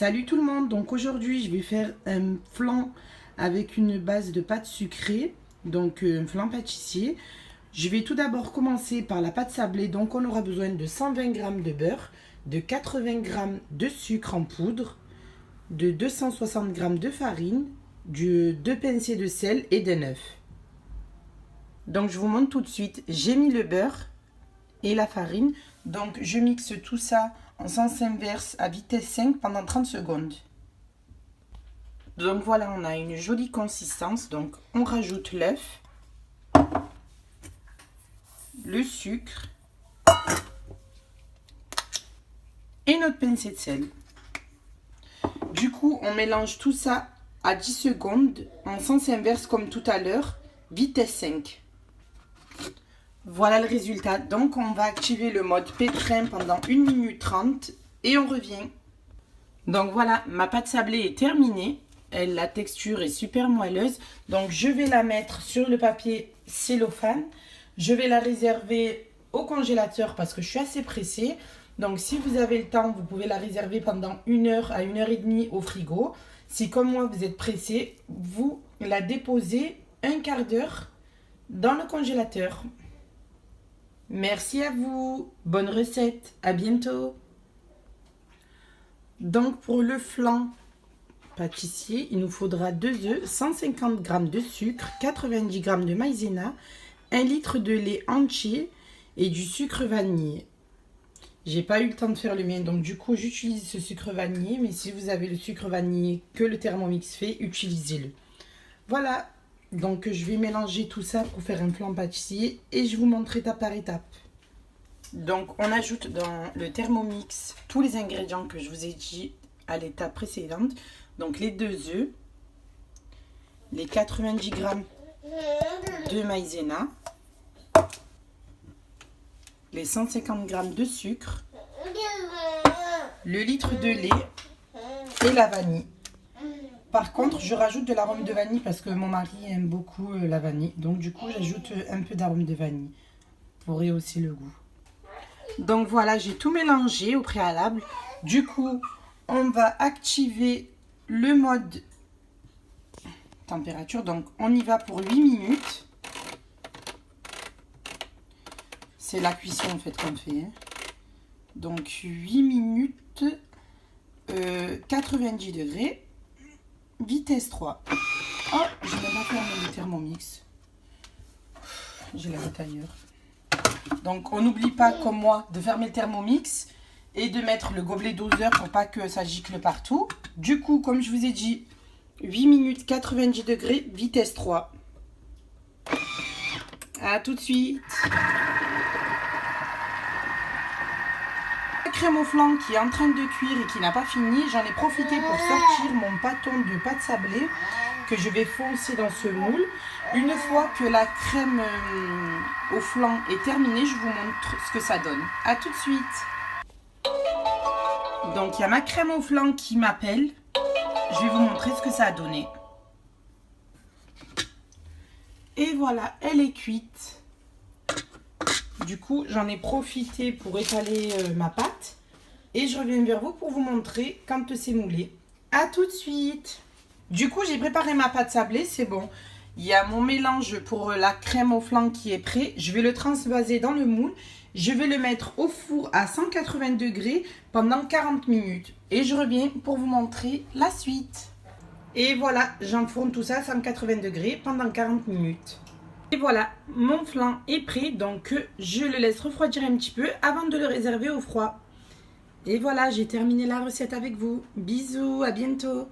Salut tout le monde, donc aujourd'hui je vais faire un flan avec une base de pâte sucrée, donc un flan pâtissier. Je vais tout d'abord commencer par la pâte sablée, donc on aura besoin de 120 g de beurre, de 80 g de sucre en poudre, de 260 g de farine, de 2 pincées de sel et d'un œuf. Donc je vous montre tout de suite, j'ai mis le beurre et la farine, donc je mixe tout ça en sens inverse à vitesse 5 pendant 30 secondes. Donc voilà, on a une jolie consistance. Donc on rajoute l'œuf, le sucre et notre pincée de sel. Du coup, on mélange tout ça à 10 secondes en sens inverse comme tout à l'heure, vitesse 5. Voilà le résultat. Donc on va activer le mode pétrin pendant 1 minute 30 et on revient. Donc voilà, ma pâte sablée est terminée. La texture est super moelleuse. Donc je vais la mettre sur le papier cellophane. Je vais la réserver au congélateur parce que je suis assez pressée. Donc si vous avez le temps, vous pouvez la réserver pendant 1 heure à 1 heure et demie au frigo. Si comme moi vous êtes pressé, vous la déposez un quart d'heure dans le congélateur. Merci à vous, bonne recette, à bientôt. Donc pour le flan pâtissier, il nous faudra 2 œufs, 150 g de sucre, 90 g de maïzena, 1 litre de lait entier et du sucre vanillé. J'ai pas eu le temps de faire le mien, donc du coup j'utilise ce sucre vanillé, mais si vous avez le sucre vanillé que le Thermomix fait, utilisez-le. Voilà. Donc je vais mélanger tout ça pour faire un flan pâtissier et je vous montre étape par étape. Donc on ajoute dans le Thermomix tous les ingrédients que je vous ai dit à l'étape précédente. Donc les 2 œufs, les 90 g de maïzena, les 150 g de sucre, le litre de lait et la vanille. Par contre, je rajoute de l'arôme de vanille parce que mon mari aime beaucoup la vanille. Donc du coup, j'ajoute un peu d'arôme de vanille pour rehausser le goût. Donc voilà, j'ai tout mélangé au préalable. Du coup, on va activer le mode température. Donc on y va pour 8 minutes. C'est la cuisson en fait qu'on fait. Donc 8 minutes, 90 degrés. Vitesse 3. Oh, je vais pas fermer le Thermomix. J'ai la bête ailleurs. Donc, on n'oublie pas, comme moi, de fermer le Thermomix et de mettre le gobelet doseur pour pas que ça gicle partout. Du coup, comme je vous ai dit, 8 minutes 90 degrés, vitesse 3. À tout de suite. La crème au flan qui est en train de cuire et qui n'a pas fini, j'en ai profité pour sortir mon bâton de pâte sablée que je vais foncer dans ce moule. Une fois que la crème au flan est terminée, je vous montre ce que ça donne. A tout de suite. Donc il y a ma crème au flan qui m'appelle. Je vais vous montrer ce que ça a donné. Et voilà, elle est cuite. Du coup, j'en ai profité pour étaler ma pâte. Et je reviens vers vous pour vous montrer quand c'est moulé. A tout de suite. Du coup, j'ai préparé ma pâte sablée, c'est bon. Il y a mon mélange pour la crème au flan qui est prêt. Je vais le transvaser dans le moule. Je vais le mettre au four à 180 degrés pendant 40 minutes. Et je reviens pour vous montrer la suite. Et voilà, j'enfourne tout ça à 180 degrés pendant 40 minutes. Et voilà, mon flan est prêt, donc je le laisse refroidir un petit peu avant de le réserver au froid. Et voilà, j'ai terminé la recette avec vous. Bisous, à bientôt.